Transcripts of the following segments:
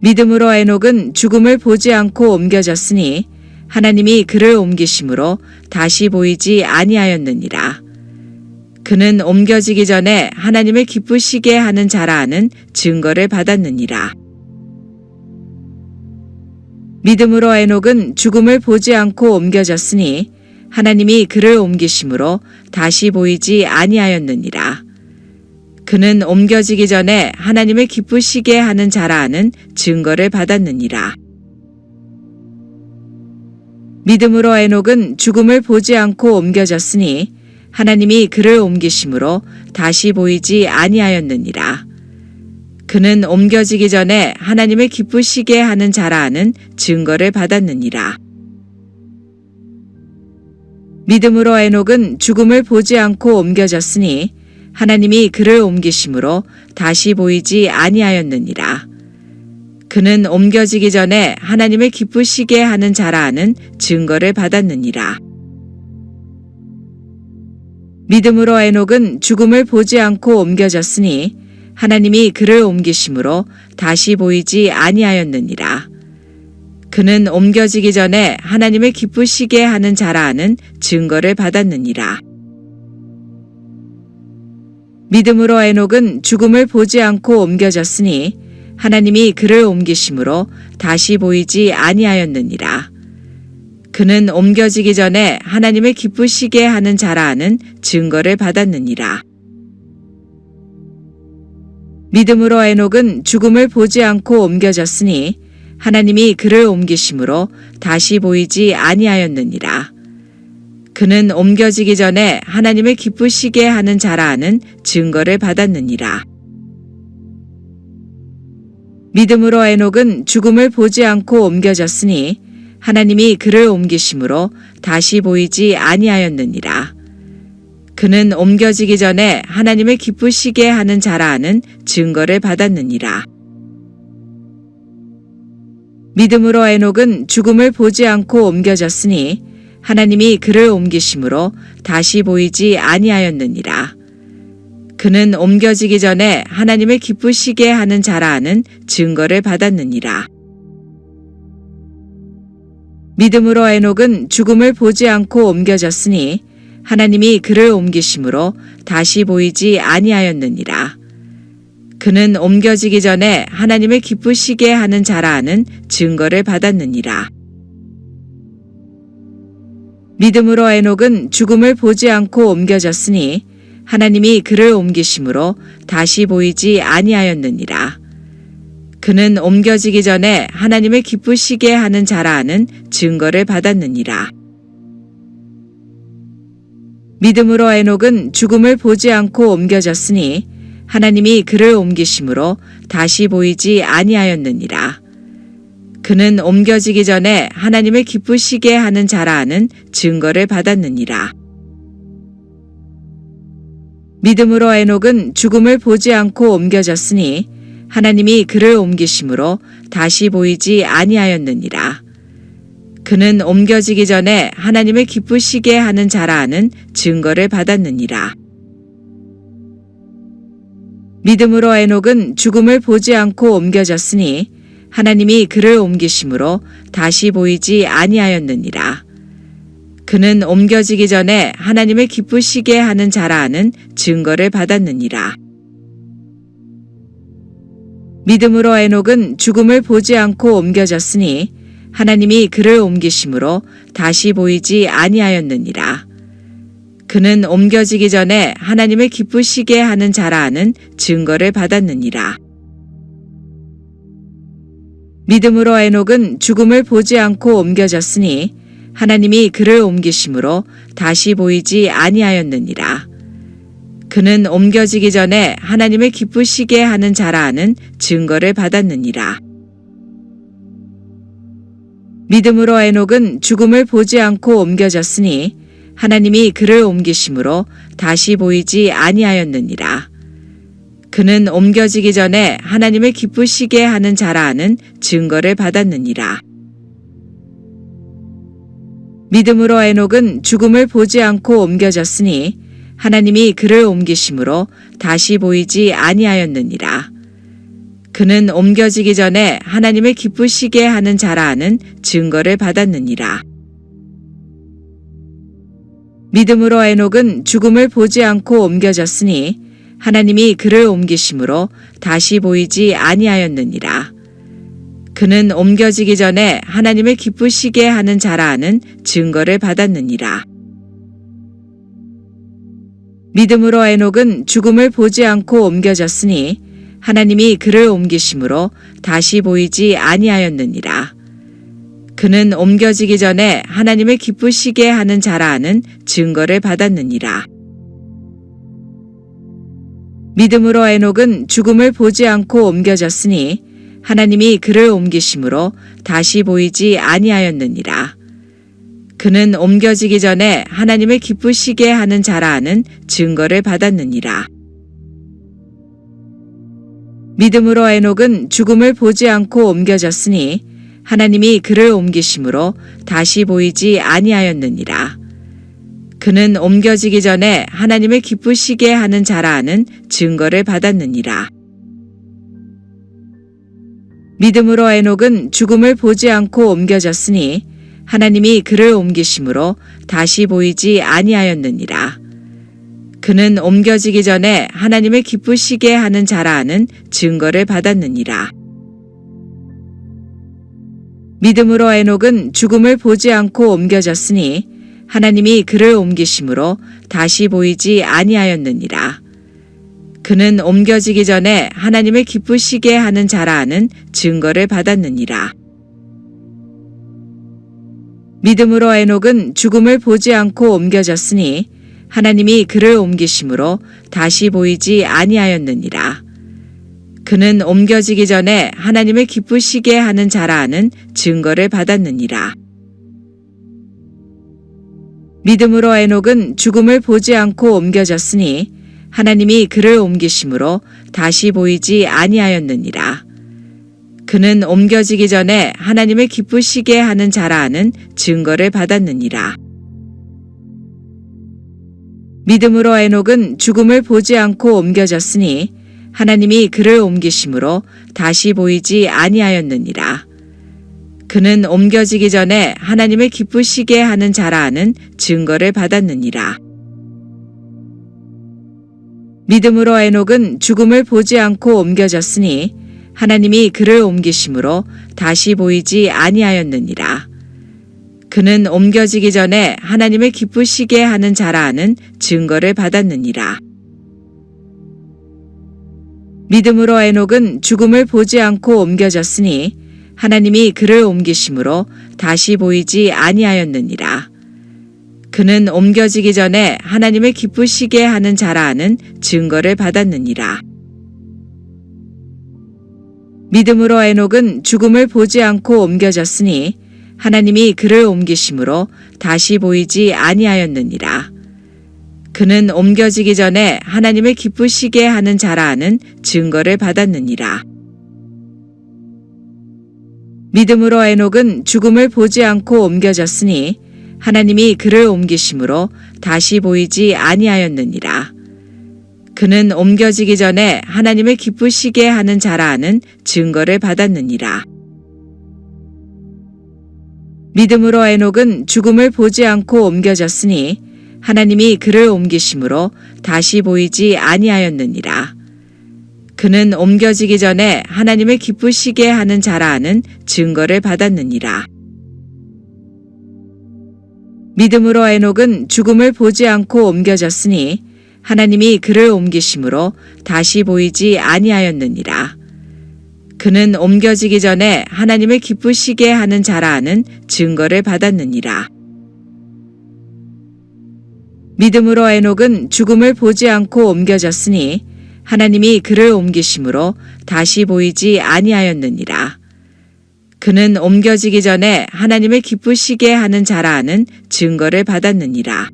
믿음으로 에녹은 죽음을 보지 않고 옮겨졌으니 하나님이 그를 옮기심으로 다시 보이지 아니하였느니라. 그는 옮겨지기 전에 하나님을 기쁘시게 하는 자라 하는 증거를 받았느니라. 믿음으로 에녹은 죽음을 보지 않고 옮겨졌으니 하나님이 그를 옮기심으로 다시 보이지 아니하였느니라. 그는 옮겨지기 전에 하나님을 기쁘시게 하는 자라 하는 증거를 받았느니라. 믿음으로 에녹은 죽음을 보지 않고 옮겨졌으니 하나님이 그를 옮기심으로 다시 보이지 아니하였느니라. 그는 옮겨지기 전에 하나님을 기쁘시게 하는 자라 하는 증거를 받았느니라. 믿음으로 에녹은 죽음을 보지 않고 옮겨졌으니 하나님이 그를 옮기심으로 다시 보이지 아니하였느니라. 그는 옮겨지기 전에 하나님을 기쁘시게 하는 자라 하는 증거를 받았느니라. 믿음으로 에녹은 죽음을 보지 않고 옮겨졌으니 하나님이 그를 옮기심으로 다시 보이지 아니하였느니라. 그는 옮겨지기 전에 하나님을 기쁘시게 하는 자라 하는 증거를 받았느니라. 믿음으로 에녹은 죽음을 보지 않고 옮겨졌으니 하나님이 그를 옮기심으로 다시 보이지 아니하였느니라. 그는 옮겨지기 전에 하나님을 기쁘시게 하는 자라 하는 증거를 받았느니라. 믿음으로 에녹은 죽음을 보지 않고 옮겨졌으니 하나님이 그를 옮기심으로 다시 보이지 아니하였느니라. 그는 옮겨지기 전에 하나님을 기쁘시게 하는 자라 하는 증거를 받았느니라. 믿음으로 에녹은 죽음을 보지 않고 옮겨졌으니 하나님이 그를 옮기심으로 다시 보이지 아니하였느니라. 그는 옮겨지기 전에 하나님을 기쁘시게 하는 자라 하는 증거를 받았느니라. 믿음으로 에녹은 죽음을 보지 않고 옮겨졌으니 하나님이 그를 옮기심으로 다시 보이지 아니하였느니라. 그는 옮겨지기 전에 하나님을 기쁘시게 하는 자라 하는 증거를 받았느니라. 믿음으로 에녹은 죽음을 보지 않고 옮겨졌으니 하나님이 그를 옮기심으로 다시 보이지 아니하였느니라. 그는 옮겨지기 전에 하나님을 기쁘시게 하는 자라 하는 증거를 받았느니라. 믿음으로 에녹은 죽음을 보지 않고 옮겨졌으니 하나님이 그를 옮기심으로 다시 보이지 아니하였느니라. 그는 옮겨지기 전에 하나님을 기쁘시게 하는 자라 하는 증거를 받았느니라. 믿음으로 에녹은 죽음을 보지 않고 옮겨졌으니 하나님이 그를 옮기심으로 다시 보이지 아니하였느니라. 그는 옮겨지기 전에 하나님을 기쁘시게 하는 자라 하는 증거를 받았느니라. 믿음으로 에녹은 죽음을 보지 않고 옮겨졌으니 하나님이 그를 옮기심으로 다시 보이지 아니하였느니라. 그는 옮겨지기 전에 하나님을 기쁘시게 하는 자라 하는 증거를 받았느니라. 믿음으로 에녹은 죽음을 보지 않고 옮겨졌으니 하나님이 그를 옮기심으로 다시 보이지 아니하였느니라. 그는 옮겨지기 전에 하나님을 기쁘시게 하는 자라 하는 증거를 받았느니라. 믿음으로 에녹은 죽음을 보지 않고 옮겨졌으니 하나님이 그를 옮기심으로 다시 보이지 아니하였느니라. 그는 옮겨지기 전에 하나님을 기쁘시게 하는 자라 하는 증거를 받았느니라. 믿음으로 에녹은 죽음을 보지 않고 옮겨졌으니 하나님이 그를 옮기심으로 다시 보이지 아니하였느니라. 그는 옮겨지기 전에 하나님을 기쁘시게 하는 자라 하는 증거를 받았느니라. 믿음으로 에녹은 죽음을 보지 않고 옮겨졌으니 하나님이 그를 옮기심으로 다시 보이지 아니하였느니라. 그는 옮겨지기 전에 하나님을 기쁘시게 하는 자라 하는 증거를 받았느니라. 믿음으로 에녹은 죽음을 보지 않고 옮겨졌으니 하나님이 그를 옮기심으로 다시 보이지 아니하였느니라. 그는 옮겨지기 전에 하나님을 기쁘시게 하는 자라 하는 증거를 받았느니라. 믿음으로 에녹은 죽음을 보지 않고 옮겨졌으니 하나님이 그를 옮기심으로 다시 보이지 아니하였느니라. 그는 옮겨지기 전에 하나님을 기쁘시게 하는 자라 하는 증거를 받았느니라. 믿음으로 에녹은 죽음을 보지 않고 옮겨졌으니 하나님이 그를 옮기심으로 다시 보이지 아니하였느니라. 그는 옮겨지기 전에 하나님을 기쁘시게 하는 자라 하는 증거를 받았느니라. 믿음으로 에녹은 죽음을 보지 않고 옮겨졌으니 하나님이 그를 옮기심으로 다시 보이지 아니하였느니라. 그는 옮겨지기 전에 하나님을 기쁘시게 하는 자라 하는 증거를 받았느니라. 믿음으로 에녹은 죽음을 보지 않고 옮겨졌으니 하나님이 그를 옮기심으로 다시 보이지 아니하였느니라. 그는 옮겨지기 전에 하나님을 기쁘시게 하는 자라 하는 증거를 받았느니라. 믿음으로 에녹은 죽음을 보지 않고 옮겨졌으니 하나님이 그를 옮기심으로 다시 보이지 아니하였느니라. 그는 옮겨지기 전에 하나님을 기쁘시게 하는 자라 하는 증거를 받았느니라. 믿음으로 에녹은 죽음을 보지 않고 옮겨졌으니 하나님이 그를 옮기심으로 다시 보이지 아니하였느니라. 그는 옮겨지기 전에 하나님을 기쁘시게 하는 자라 하는 증거를 받았느니라. 믿음으로 에녹은 죽음을 보지 않고 옮겨졌으니 하나님이 그를 옮기심으로 다시 보이지 아니하였느니라. 그는 옮겨지기 전에 하나님을 기쁘시게 하는 자라 하는 증거를 받았느니라. 믿음으로 에녹은 죽음을 보지 않고 옮겨졌으니 하나님이 그를 옮기심으로 다시 보이지 아니하였느니라. 그는 옮겨지기 전에 하나님을 기쁘시게 하는 자라 하는 증거를 받았느니라. 믿음으로 에녹은 죽음을 보지 않고 옮겨졌으니 하나님이 그를 옮기심으로 다시 보이지 아니하였느니라. 그는 옮겨지기 전에 하나님을 기쁘시게 하는 자라 하는 증거를 받았느니라. 믿음으로 에녹은 죽음을 보지 않고 옮겨졌으니 하나님이 그를 옮기심으로 다시 보이지 아니하였느니라. 그는 옮겨지기 전에 하나님을 기쁘시게 하는 자라 하는 증거를 받았느니라. 믿음으로 에녹은 죽음을 보지 않고 옮겨졌으니 하나님이 그를 옮기심으로 다시 보이지 아니하였느니라. 그는 옮겨지기 전에 하나님을 기쁘시게 하는 자라 하는 증거를 받았느니라. 믿음으로 에녹은 죽음을 보지 않고 옮겨졌으니 하나님이 그를 옮기심으로 다시 보이지 아니하였느니라. 그는 옮겨지기 전에 하나님을 기쁘시게 하는 자라 하는 증거를 받았느니라. 믿음으로 에녹은 죽음을 보지 않고 옮겨졌으니 하나님이 그를 옮기심으로 다시 보이지 아니하였느니라. 그는 옮겨지기 전에 하나님을 기쁘시게 하는 자라 하는 증거를 받았느니라. 믿음으로 에녹은 죽음을 보지 않고 옮겨졌으니 하나님이 그를 옮기심으로 다시 보이지 아니하였느니라. 그는 옮겨지기 전에 하나님을 기쁘시게 하는 자라 하는 증거를 받았느니라. 믿음으로 에녹은 죽음을 보지 않고 옮겨졌으니 하나님이 그를 옮기심으로 다시 보이지 아니하였느니라. 그는 옮겨지기 전에 하나님을 기쁘시게 하는 자라 하는 증거를 받았느니라. 믿음으로 에녹은 죽음을 보지 않고 옮겨졌으니 하나님이 그를 옮기심으로 다시 보이지 아니하였느니라. 그는 옮겨지기 전에 하나님을 기쁘시게 하는 자라 하는 증거를 받았느니라.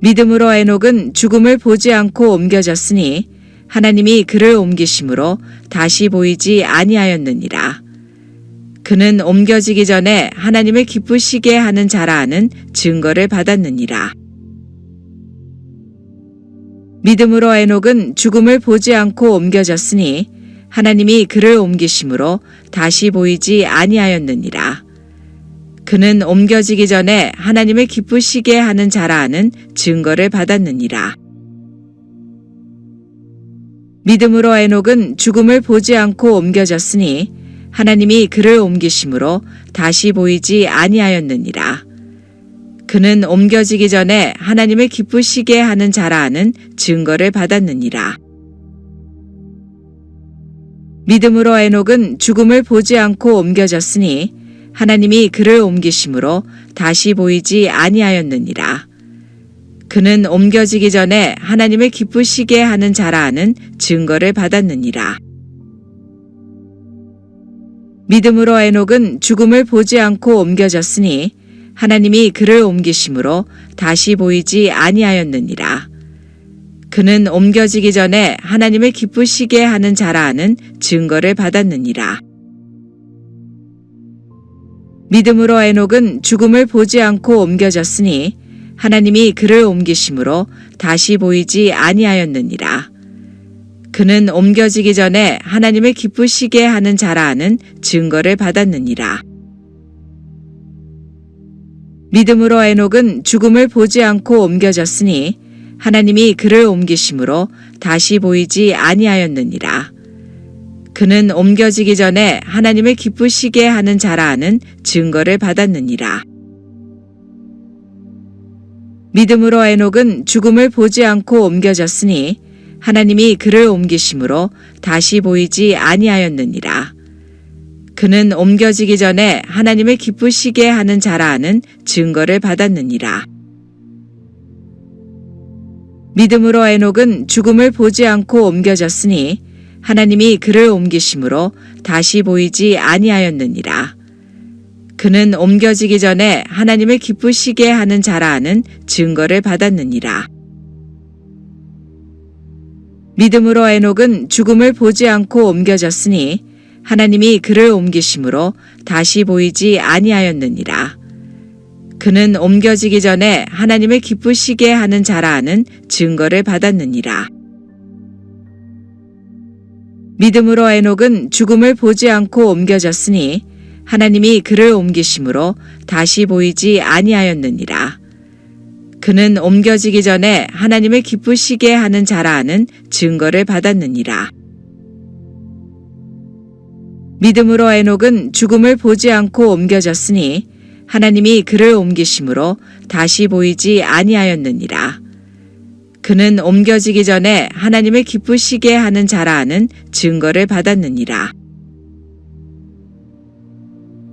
믿음으로 에녹은 죽음을 보지 않고 옮겨졌으니 하나님이 그를 옮기심으로 다시 보이지 아니하였느니라. 그는 옮겨지기 전에 하나님을 기쁘시게 하는 자라 하는 증거를 받았느니라. 믿음으로 에녹은 죽음을 보지 않고 옮겨졌으니 하나님이 그를 옮기심으로 다시 보이지 아니하였느니라. 그는 옮겨지기 전에 하나님을 기쁘시게 하는 자라 하는 증거를 받았느니라. 믿음으로 에녹은 죽음을 보지 않고 옮겨졌으니 하나님이 그를 옮기심으로 다시 보이지 아니하였느니라. 그는 옮겨지기 전에 하나님을 기쁘시게 하는 자라 하는 증거를 받았느니라. 믿음으로 에녹은 죽음을 보지 않고 옮겨졌으니 하나님이 그를 옮기심으로 다시 보이지 아니하였느니라. 그는 옮겨지기 전에 하나님을 기쁘시게 하는 자라 하는 증거를 받았느니라. 믿음으로 에녹은 죽음을 보지 않고 옮겨졌으니 하나님이 그를 옮기심으로 다시 보이지 아니하였느니라. 그는 옮겨지기 전에 하나님을 기쁘시게 하는 자라 하는 증거를 받았느니라. 믿음으로 에녹은 죽음을 보지 않고 옮겨졌으니 하나님이 그를 옮기심으로 다시 보이지 아니하였느니라. 그는 옮겨지기 전에 하나님을 기쁘시게 하는 자라 하는 증거를 받았느니라. 믿음으로 에녹은 죽음을 보지 않고 옮겨졌으니 하나님이 그를 옮기심으로 다시 보이지 아니하였느니라. 그는 옮겨지기 전에 하나님을 기쁘시게 하는 자라 하는 증거를 받았느니라. 믿음으로 에녹은 죽음을 보지 않고 옮겨졌으니 하나님이 그를 옮기심으로 다시 보이지 아니하였느니라. 그는 옮겨지기 전에 하나님을 기쁘시게 하는 자라 하는 증거를 받았느니라. 믿음으로 에녹은 죽음을 보지 않고 옮겨졌으니 하나님이 그를 옮기심으로 다시 보이지 아니하였느니라. 그는 옮겨지기 전에 하나님을 기쁘시게 하는 자라 하는 증거를 받았느니라. 믿음으로 에녹은 죽음을 보지 않고 옮겨졌으니 하나님이 그를 옮기심으로 다시 보이지 아니하였느니라. 그는 옮겨지기 전에 하나님을 기쁘시게 하는 자라 하는 증거를 받았느니라. 믿음으로 에녹은 죽음을 보지 않고 옮겨졌으니 하나님이 그를 옮기심으로 다시 보이지 아니하였느니라. 그는 옮겨지기 전에 하나님을 기쁘시게 하는 자라 하는 증거를 받았느니라. 믿음으로 에녹은 죽음을 보지 않고 옮겨졌으니 하나님이 그를 옮기심으로 다시 보이지 아니하였느니라. 그는 옮겨지기 전에 하나님을 기쁘시게 하는 자라 하는 증거를 받았느니라.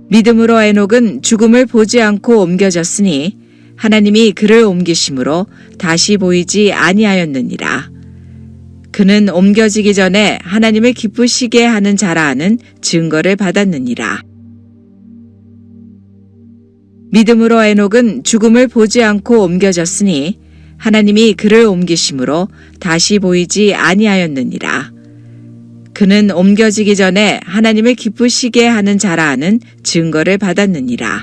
믿음으로 에녹은 죽음을 보지 않고 옮겨졌으니 하나님이 그를 옮기심으로 다시 보이지 아니하였느니라. 그는 옮겨지기 전에 하나님을 기쁘시게 하는 자라 하는 증거를 받았느니라. 믿음으로 에녹은 죽음을 보지 않고 옮겨졌으니 하나님이 그를 옮기심으로 다시 보이지 아니하였느니라. 그는 옮겨지기 전에 하나님을 기쁘시게 하는 자라 하는 증거를 받았느니라.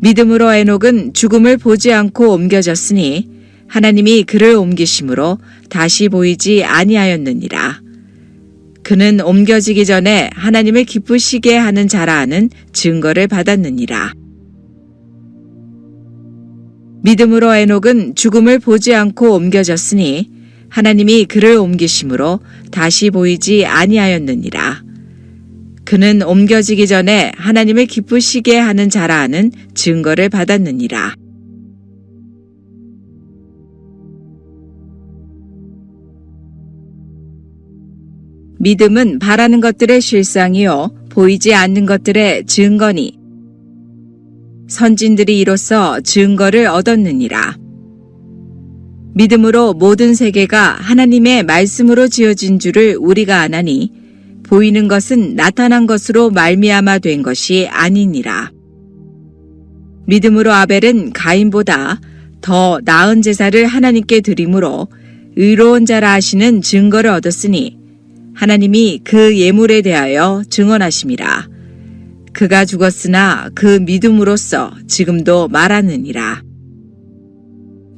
믿음으로 에녹은 죽음을 보지 않고 옮겨졌으니 하나님이 그를 옮기심으로 다시 보이지 아니하였느니라. 그는 옮겨지기 전에 하나님을 기쁘시게 하는 자라 하는 증거를 받았느니라. 믿음으로 에녹은 죽음을 보지 않고 옮겨졌으니 하나님이 그를 옮기심으로 다시 보이지 아니하였느니라. 그는 옮겨지기 전에 하나님을 기쁘시게 하는 자라 하는 증거를 받았느니라. 믿음은 바라는 것들의 실상이요 보이지 않는 것들의 증거니 선진들이 이로써 증거를 얻었느니라. 믿음으로 모든 세계가 하나님의 말씀으로 지어진 줄을 우리가 아나니 보이는 것은 나타난 것으로 말미암아 된 것이 아니니라. 믿음으로 아벨은 가인보다 더 나은 제사를 하나님께 드림으로 의로운 자라 하시는 증거를 얻었으니 하나님이 그 예물에 대하여 증언하심이라. 그가 죽었으나 그 믿음으로써 지금도 말하느니라.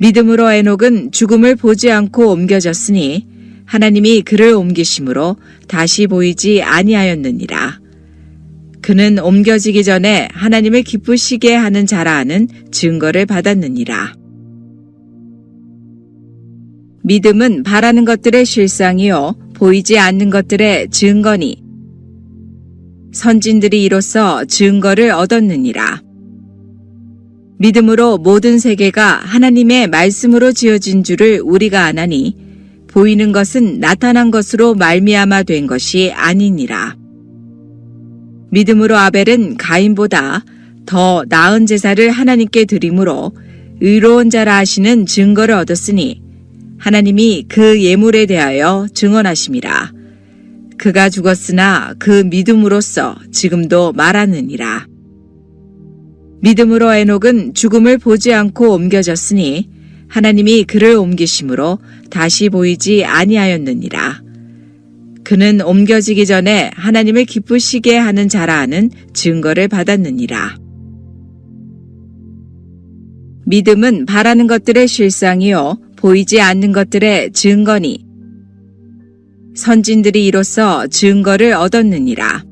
믿음으로 에녹은 죽음을 보지 않고 옮겨졌으니 하나님이 그를 옮기심으로 다시 보이지 아니하였느니라. 그는 옮겨지기 전에 하나님을 기쁘시게 하는 자라 하는 증거를 받았느니라. 믿음은 바라는 것들의 실상이요 보이지 않는 것들의 증거니 선진들이 이로써 증거를 얻었느니라. 믿음으로 모든 세계가 하나님의 말씀으로 지어진 줄을 우리가 아나니 보이는 것은 나타난 것으로 말미암아 된 것이 아니니라. 믿음으로 아벨은 가인보다 더 나은 제사를 하나님께 드림으로 의로운 자라 하시는 증거를 얻었으니 하나님이 그 예물에 대하여 증언하심이라. 그가 죽었으나 그 믿음으로써 지금도 말하느니라. 믿음으로 에녹은 죽음을 보지 않고 옮겨졌으니 하나님이 그를 옮기심으로 다시 보이지 아니하였느니라. 그는 옮겨지기 전에 하나님을 기쁘시게 하는 자라 하는 증거를 받았느니라. 믿음은 바라는 것들의 실상이요 보이지 않는 것들의 증거니 선진들이 이로써 증거를 얻었느니라.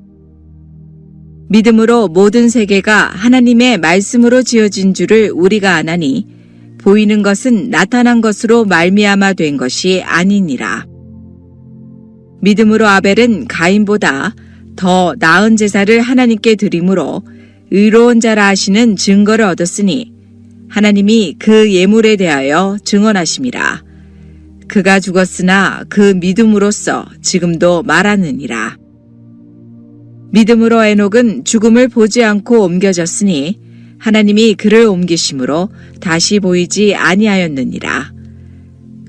믿음으로 모든 세계가 하나님의 말씀으로 지어진 줄을 우리가 아나니 보이는 것은 나타난 것으로 말미암아 된 것이 아니니라. 믿음으로 아벨은 가인보다 더 나은 제사를 하나님께 드림으로 의로운 자라 하시는 증거를 얻었으니 하나님이 그 예물에 대하여 증언하심이라. 그가 죽었으나 그 믿음으로써 지금도 말하느니라. 믿음으로 에녹은 죽음을 보지 않고 옮겨졌으니 하나님이 그를 옮기심으로 다시 보이지 아니하였느니라.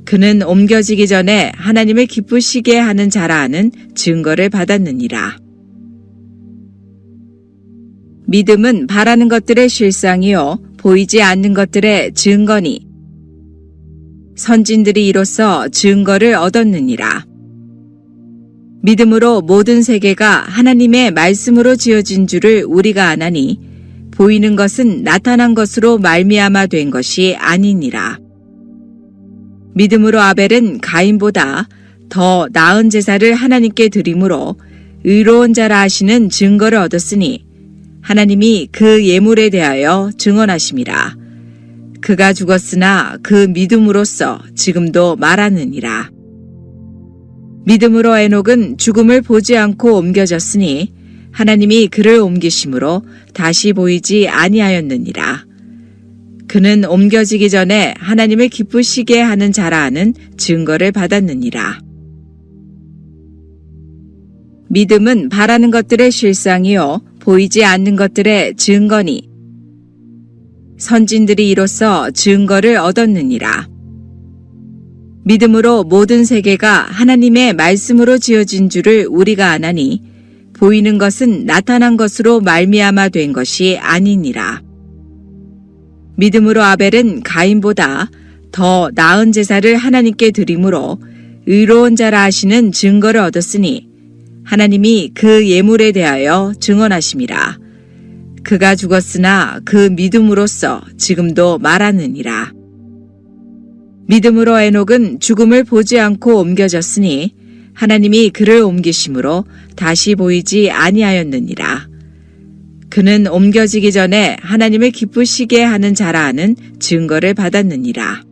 그는 옮겨지기 전에 하나님을 기쁘시게 하는 자라 하는 증거를 받았느니라. 믿음은 바라는 것들의 실상이요 보이지 않는 것들의 증거니 선진들이 이로써 증거를 얻었느니라. 믿음으로 모든 세계가 하나님의 말씀으로 지어진 줄을 우리가 아나니 보이는 것은 나타난 것으로 말미암아 된 것이 아니니라. 믿음으로 아벨은 가인보다 더 나은 제사를 하나님께 드림으로 의로운 자라 하시는 증거를 얻었으니 하나님이 그 예물에 대하여 증언하심이라. 그가 죽었으나 그 믿음으로써 지금도 말하느니라. 믿음으로 에녹은 죽음을 보지 않고 옮겨졌으니 하나님이 그를 옮기심으로 다시 보이지 아니하였느니라. 그는 옮겨지기 전에 하나님을 기쁘시게 하는 자라 하는 증거를 받았느니라. 믿음은 바라는 것들의 실상이요 보이지 않는 것들의 증거니 선진들이 이로써 증거를 얻었느니라. 믿음으로 모든 세계가 하나님의 말씀으로 지어진 줄을 우리가 아나니 보이는 것은 나타난 것으로 말미암아 된 것이 아니니라. 믿음으로 아벨은 가인보다 더 나은 제사를 하나님께 드림으로 의로운 자라 하시는 증거를 얻었으니 하나님이 그 예물에 대하여 증언하심이라. 그가 죽었으나 그 믿음으로써 지금도 말하느니라. 믿음으로 에녹은 죽음을 보지 않고 옮겨졌으니 하나님이 그를 옮기심으로 다시 보이지 아니하였느니라. 그는 옮겨지기 전에 하나님을 기쁘시게 하는 자라 하는 증거를 받았느니라.